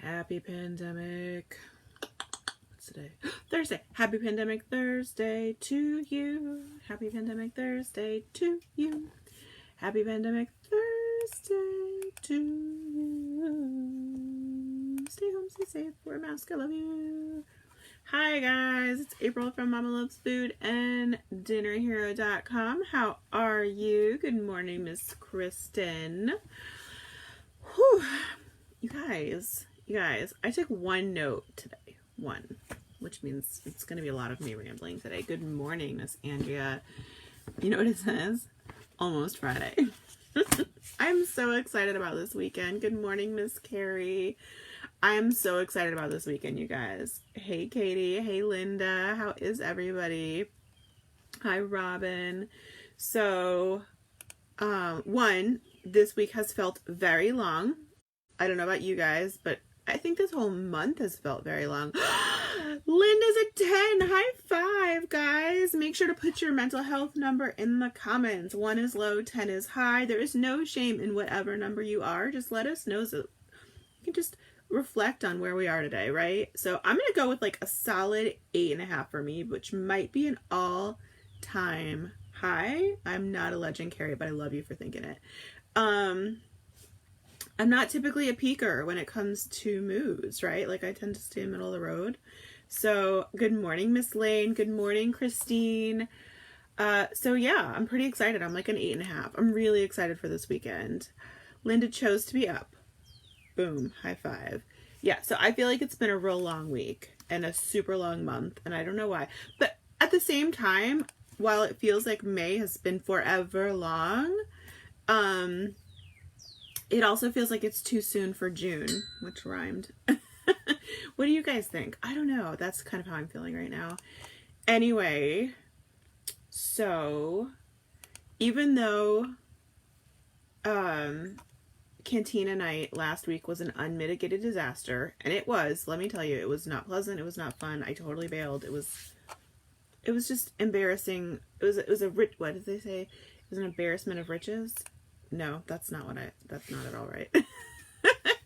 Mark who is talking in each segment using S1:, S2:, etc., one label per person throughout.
S1: Happy Pandemic. What's today? Thursday. Happy Pandemic Thursday to you. Happy Pandemic Thursday to you. Happy Pandemic Thursday to you. Stay home, stay safe, wear a mask, I love you. Hi guys, it's April from Mama Loves Food and DinnerHero.com. How are you? Good morning, Miss Kristen. Whew. You guys, I took one note today. One. Which means it's going to be a lot of me rambling today. Good morning, Miss Andrea. You know what it says? Almost Friday. I'm so excited about this weekend. Good morning, Miss Carrie. I'm so excited about this weekend, you guys. Hey, Katie. Hey, Linda. How is everybody? Hi, Robin. So, this week has felt very long. I don't know about you guys, but I think this whole month has felt very long. Linda's a 10. High five, guys. Make sure to put your mental health number in the comments. 1 is low, 10 is high. There is no shame in whatever number you are. Just let us know so you can just reflect on where we are today, right? So I'm going to go with like a solid 8.5 for me, which might be an all-time high. I'm not a legend, Carrie, but I love you for thinking it. I'm not typically a peaker when it comes to moods, right? Like I tend to stay in the middle of the road. So good morning, Miss Lane. Good morning, Christine. So yeah, I'm pretty excited. I'm like an 8.5. I'm really excited for this weekend. Linda chose to be up. Boom. High five. Yeah. So I feel like it's been a real long week and a super long month. And I don't know why, but at the same time, while it feels like May has been forever long, it also feels like it's too soon for June, which rhymed. What do you guys think? I don't know. That's kind of how I'm feeling right now. Anyway, so even though Cantina night last week was an unmitigated disaster, and it was, let me tell you, it was not pleasant. It was not fun. I totally bailed. It was just embarrassing. It was a rich, what did they say? It was an embarrassment of riches. No, that's not at all right.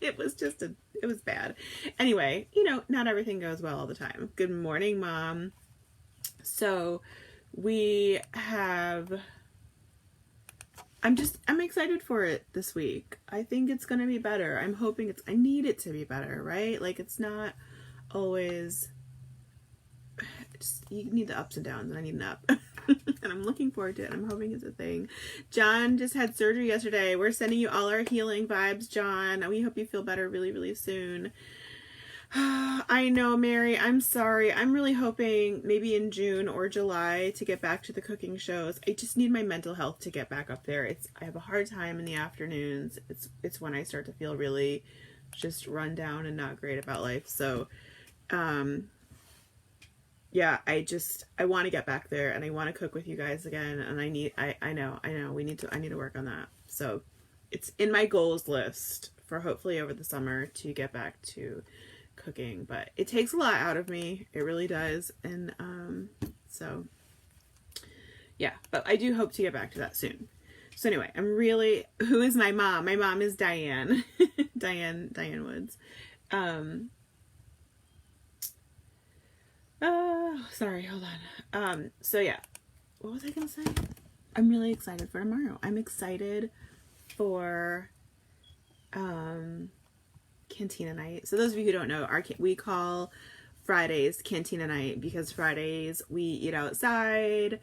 S1: It was bad. Anyway, not everything goes well all the time. Good morning, Mom. So I'm excited for it this week. I think it's going to be better. I need it to be better, right? Like it's not always, you need the ups and downs, and I need an up. And I'm looking forward to it. I'm hoping it's a thing. John just had surgery yesterday. We're sending you all our healing vibes, John. We hope you feel better really, really soon. I know, Mary. I'm sorry. I'm really hoping maybe in June or July to get back to the cooking shows. I just need my mental health to get back up there. I have a hard time in the afternoons. It's when I start to feel really just run down and not great about life. So, yeah, I want to get back there and I want to cook with you guys again. And I know, I need to work on that. So it's in my goals list for hopefully over the summer to get back to cooking, but it takes a lot out of me. It really does. And, so yeah, but I do hope to get back to that soon. So anyway, who is my mom? My mom is Diane, Diane Woods. Sorry, hold on. So yeah, what was I gonna say? I'm really excited for tomorrow. I'm excited for, Cantina night. So those of you who don't know, we call Fridays Cantina night because Fridays we eat outside.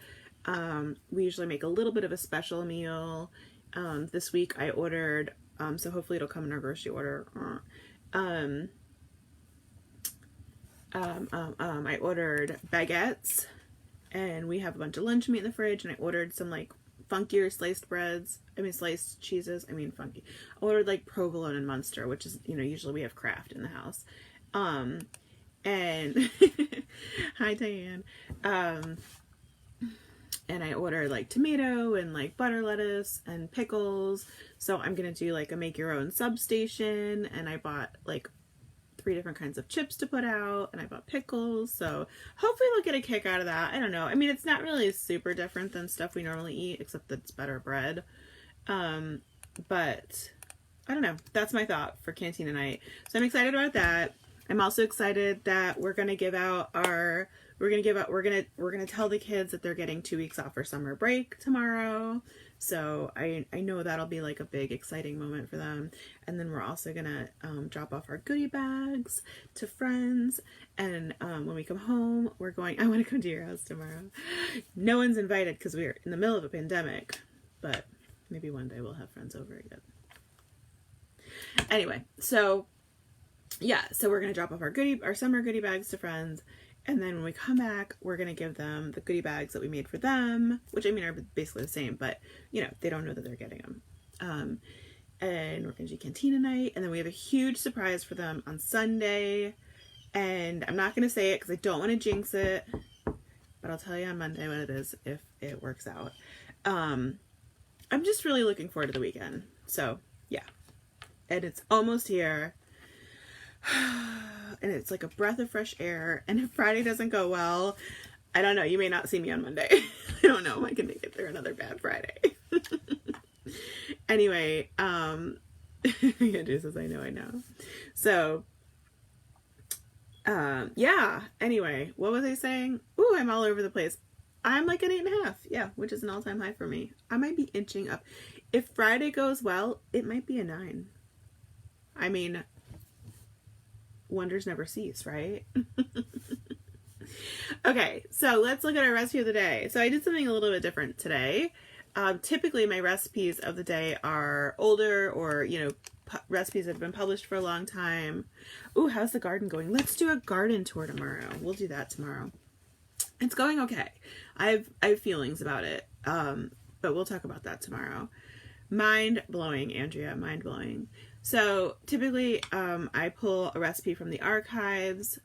S1: We usually make a little bit of a special meal. This week I ordered, so hopefully it'll come in our grocery order. I ordered baguettes, and we have a bunch of lunch meat in the fridge, and I ordered some like funkier sliced cheeses. Funky. I ordered like provolone and Munster, which is, usually we have Kraft in the house. And hi, Diane. And I ordered like tomato and like butter lettuce and pickles. So I'm going to do like a make your own substation, and I bought like 3 different kinds of chips to put out, and I bought pickles, so hopefully they'll get a kick out of that. I don't know. It's not really super different than stuff we normally eat, except that it's better bread. But I don't know. That's my thought for Cantina night. So I'm excited about that. I'm also excited that we're gonna tell the kids that they're getting 2 weeks off for summer break tomorrow. So I know that'll be like a big exciting moment for them. And then we're also gonna drop off our goodie bags to friends. And when we come home, I want to come to your house tomorrow. No one's invited because we're in the middle of a pandemic, but maybe one day we'll have friends over again. Anyway, so yeah, so we're gonna drop off our summer goodie bags to friends, and then when we come back, we're gonna give them the goodie bags that we made for them, which I mean are basically the same, but you know, they don't know that they're getting them. And we're gonna do Cantina night, and then we have a huge surprise for them on Sunday, and I'm not gonna say it because I don't want to jinx it, but I'll tell you on Monday what it is if it works out. I'm just really looking forward to the weekend. So yeah, and it's almost here. And it's like a breath of fresh air. And if Friday doesn't go well, I don't know, you may not see me on Monday. I don't know if I can make it through another bad Friday. Anyway, Andrew says, I know. So, yeah, anyway, what was I saying? Ooh, I'm all over the place. I'm like an 8.5. Yeah, which is an all-time high for me. I might be inching up. If Friday goes well, it might be a 9. I mean, wonders never cease, right? Okay, so let's look at our recipe of the day. So I did something a little bit different today. Typically my recipes of the day are older or, you know, recipes that have been published for a long time. Ooh, how's the garden going? Let's do a garden tour tomorrow. We'll do that tomorrow. It's going okay. I have feelings about it, but we'll talk about that tomorrow. Mind blowing, Andrea, mind blowing. So typically, I pull a recipe from the archives,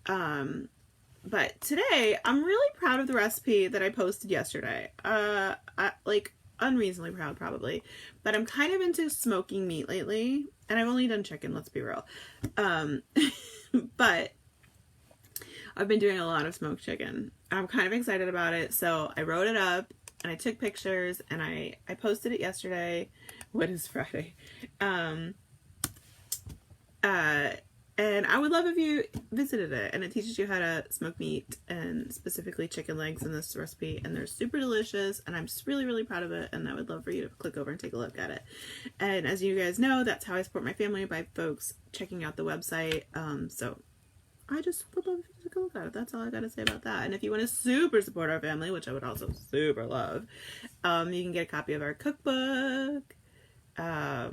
S1: but today I'm really proud of the recipe that I posted yesterday. Like unreasonably proud probably, but I'm kind of into smoking meat lately, and I've only done chicken, let's be real. But I've been doing a lot of smoked chicken. I'm kind of excited about it, so I wrote it up and I took pictures and I posted it yesterday. What is Friday? And I would love if you visited it, and it teaches you how to smoke meat and specifically chicken legs in this recipe, and they're super delicious, and I'm just really, really proud of it, and I would love for you to click over and take a look at it. And as you guys know, that's how I support my family, by folks checking out the website. So I just would love if you take a look at it. That's all I gotta say about that. And if you want to super support our family, which I would also super love, you can get a copy of our cookbook. Where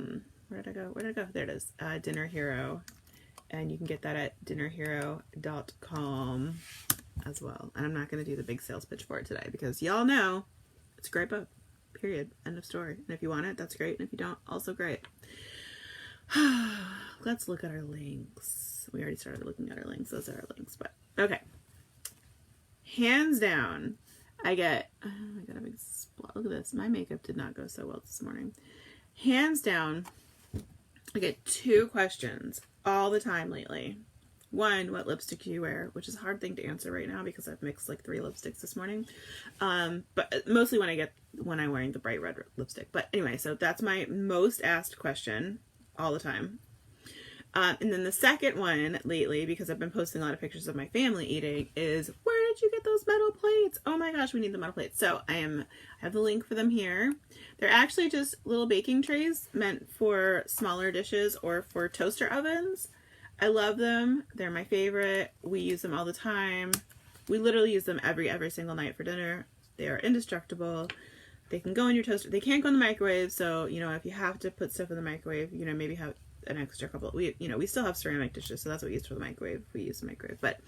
S1: did I go? There it is. Dinner Hero. And you can get that at dinnerhero.com as well. And I'm not going to do the big sales pitch for it today because y'all know it's a great book. Period. End of story. And if you want it, that's great. And if you don't, also great. Let's look at our links. We already started looking at our links. Those are our links. But okay. Hands down, I got a big spot. Look at this. My makeup did not go so well this morning. Hands down, I get 2 questions all the time lately. 1, what lipstick do you wear? Which is a hard thing to answer right now because I've mixed like 3 lipsticks this morning. But mostly when I'm wearing the bright red lipstick. But anyway, so that's my most asked question all the time. And then the second one lately, because I've been posting a lot of pictures of my family eating, is where did you get those metal plates? Oh my gosh, we need the metal plates. So I have the link for them here. They're actually just little baking trays meant for smaller dishes or for toaster ovens. I love them. They're my favorite. We use them all the time. We literally use them every single night for dinner. They are indestructible. They can go in your toaster. They can't go in the microwave. So, you know, if you have to put stuff in the microwave, you know, maybe have an extra couple. We still have ceramic dishes, so that's what we use for the microwave if we use the microwave. But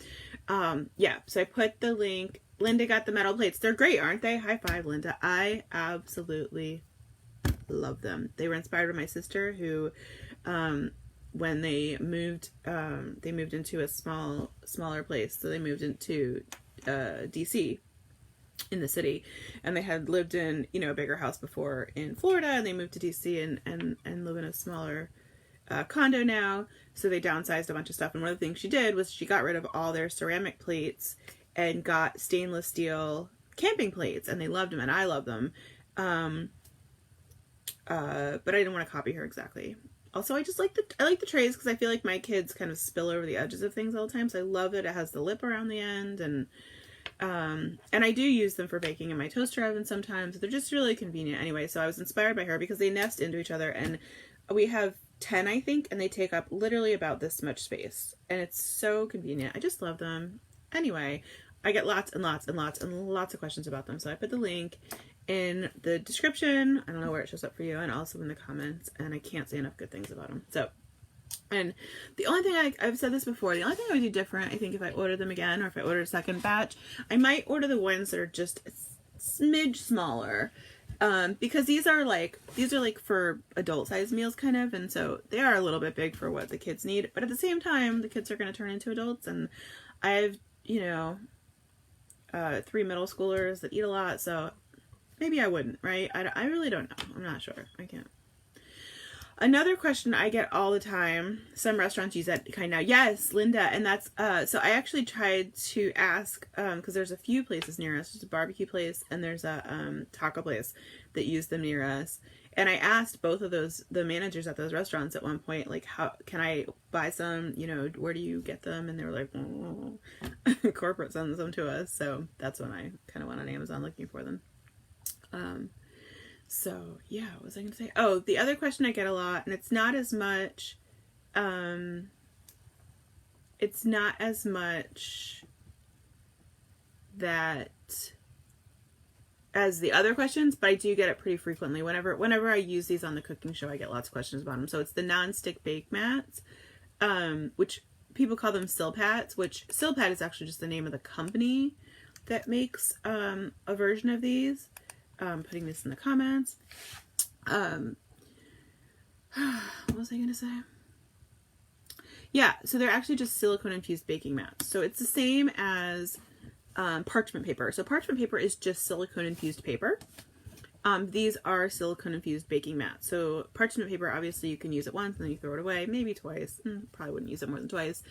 S1: yeah, so I put the link. Linda got the metal plates. They're great, aren't they? High five, Linda. I absolutely love them. They were inspired by my sister, who when they moved into a smaller place. So they moved into DC in the city, and they had lived in, you know, a bigger house before in Florida, and they moved to DC and live in a smaller condo now. So they downsized a bunch of stuff, and one of the things she did was she got rid of all their ceramic plates and got stainless steel camping plates, and they loved them, and I love them. but I didn't want to copy her exactly. Also, I just like the trays because I feel like my kids kind of spill over the edges of things all the time. So I love that it has the lip around the end, and I do use them for baking in my toaster oven sometimes. They're just really convenient anyway. So I was inspired by her because they nest into each other, and we have 10, I think, and they take up literally about this much space, and it's so convenient. I just love them. Anyway, I get lots and lots and lots and lots of questions about them, so I put the link in the description. I don't know where it shows up for you, and also in the comments, and I can't say enough good things about them. So, and the only thing I've said this before, the only thing I would do different, I think, if I order them again, or if I order a second batch, I might order the ones that are just a smidge smaller, because these are like for adult sized meals kind of, and so they are a little bit big for what the kids need, but at the same time, the kids are going to turn into adults, and I've, 3 middle schoolers that eat a lot, so maybe I wouldn't, right? I really don't know. I'm not sure. I can't. Another question I get all the time, some restaurants use that kind now. Yes, Linda. And that's, so I actually tried to ask, because there's a few places near us. There's a barbecue place and there's a taco place that use them near us. And I asked both of the managers at those restaurants at one point, like, how can I buy some, where do you get them? And they were like, corporate sends them to us. So that's when I kind of went on Amazon looking for them. So yeah, what was I going to say? Oh, the other question I get a lot, and it's not as much that as the other questions, but I do get it pretty frequently. Whenever I use these on the cooking show, I get lots of questions about them. So it's the non-stick bake mats, which people call them Silpats, which Silpat is actually just the name of the company that makes a version of these. Putting this in the comments. What was I going to say? Yeah, so they're actually just silicone infused baking mats. So it's the same as parchment paper. So parchment paper is just silicone infused paper. These are silicone infused baking mats. So parchment paper, obviously you can use it once and then you throw it away, maybe twice. Probably wouldn't use it more than twice.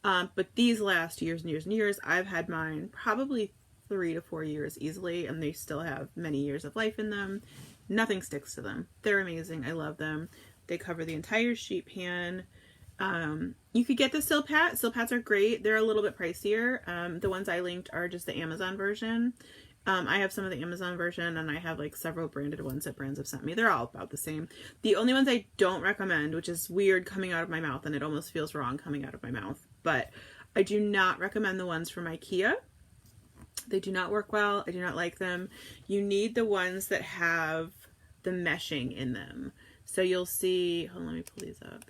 S1: But these last years and years and years. I've had mine probably 3 to 4 years easily, and they still have many years of life in them. Nothing sticks to them. They're amazing. I love them. They cover the entire sheet pan. You could get the Silpat. Silpats are great. They're a little bit pricier. The ones I linked are just the Amazon version. I have some of the Amazon version, and I have like several branded ones that brands have sent me. They're all about the same. The only ones I don't recommend, which is weird coming out of my mouth, and it almost feels wrong coming out of my mouth, but I do not recommend the ones from IKEA. They do not work well. I do not like them. You need the ones that have the meshing in them. So you'll see, hold on, let me pull these up.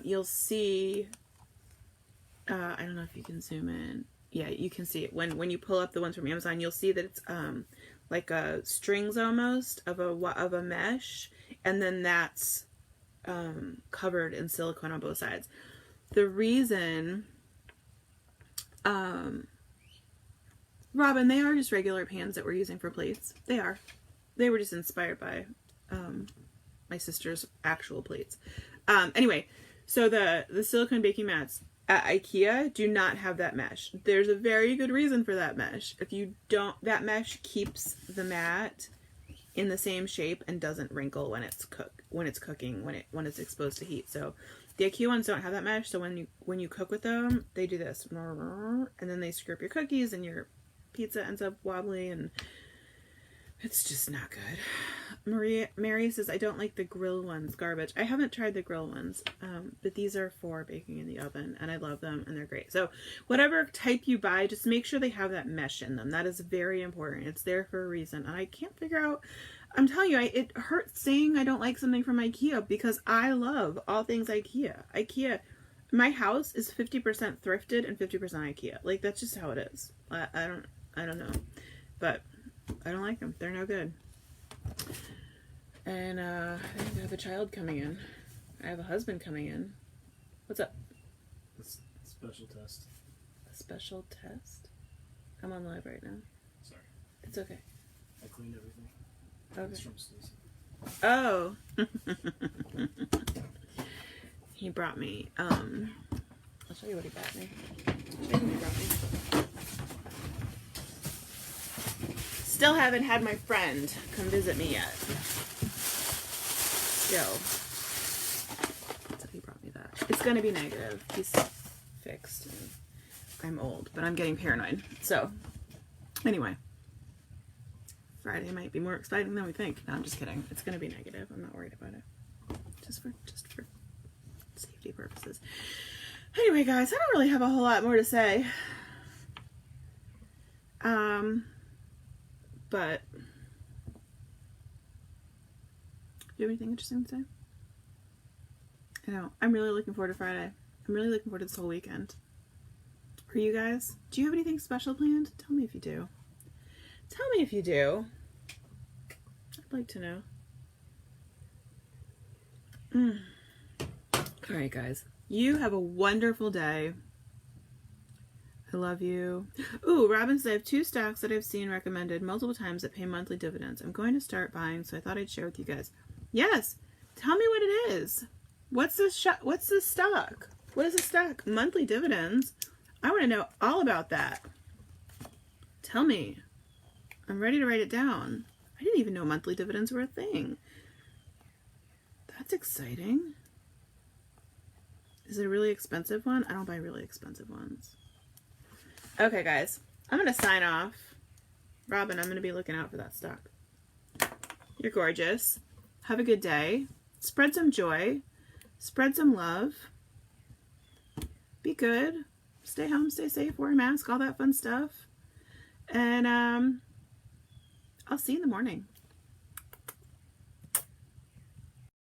S1: You'll see, I don't know if you can zoom in. Yeah, you can see it. When you pull up the ones from Amazon, you'll see that it's like a strings almost of a mesh, and then that's covered in silicone on both sides. The reason, Robin, they are just regular pans that we're using for plates. They are. They were just inspired by my sister's actual plates. Anyway, so the silicone baking mats at IKEA do not have that mesh. There's a very good reason for that mesh. If you don't, that mesh keeps the mat in the same shape and doesn't wrinkle when it's cooking, when it's exposed to heat. So the IKEA ones don't have that mesh. So when you cook with them, they do this, and then they screw up your cookies and your pizza ends up wobbly, and it's just not good. Mary says, I don't like the grill ones, garbage. I haven't tried the grill ones, but these are for baking in the oven, and I love them, and they're great. So whatever type you buy, just make sure they have that mesh in them. That is very important. It's there for a reason, and I can't figure out, I'm telling you, it hurts saying I don't like something from IKEA, because I love all things IKEA. IKEA, my house is 50% thrifted and 50% IKEA. Like, that's just how it is. I don't know, but I don't like them. They're no good. And I think I have a child coming in. I have a husband coming in. What's up?
S2: It's a special test.
S1: A special test? I'm on live right now.
S2: Sorry.
S1: It's okay.
S2: I cleaned everything.
S1: Okay.
S2: It's from Stacey.
S1: Oh. He brought me, I'll show you what he brought me. Still haven't had my friend come visit me yet. still. So he brought me that. It's gonna be negative. He's fixed. And I'm old, but I'm getting paranoid. So, anyway. Friday might be more exciting than we think. No, I'm just kidding. It's gonna be negative. I'm not worried about it. Just for safety purposes. Anyway, guys, I don't really have a whole lot more to say. But do you have anything interesting to say? I know. I'm really looking forward to Friday. I'm really looking forward to this whole weekend. Are you guys? Do you have anything special planned? Tell me if you do. Tell me if you do. I'd like to know. All right, guys. You have a wonderful day. I love you. Ooh, Robin said I have 2 stocks that I've seen recommended multiple times that pay monthly dividends. I'm going to start buying, so I thought I'd share with you guys. Yes. Tell me what it is. What's this stock? What is a stock? Monthly dividends? I want to know all about that. Tell me. I'm ready to write it down. I didn't even know monthly dividends were a thing. That's exciting. Is it a really expensive one? I don't buy really expensive ones. Okay, guys. I'm going to sign off. Robin, I'm going to be looking out for that stock. You're gorgeous. Have a good day. Spread some joy. Spread some love. Be good. Stay home, stay safe, wear a mask, all that fun stuff. And I'll see you in the morning.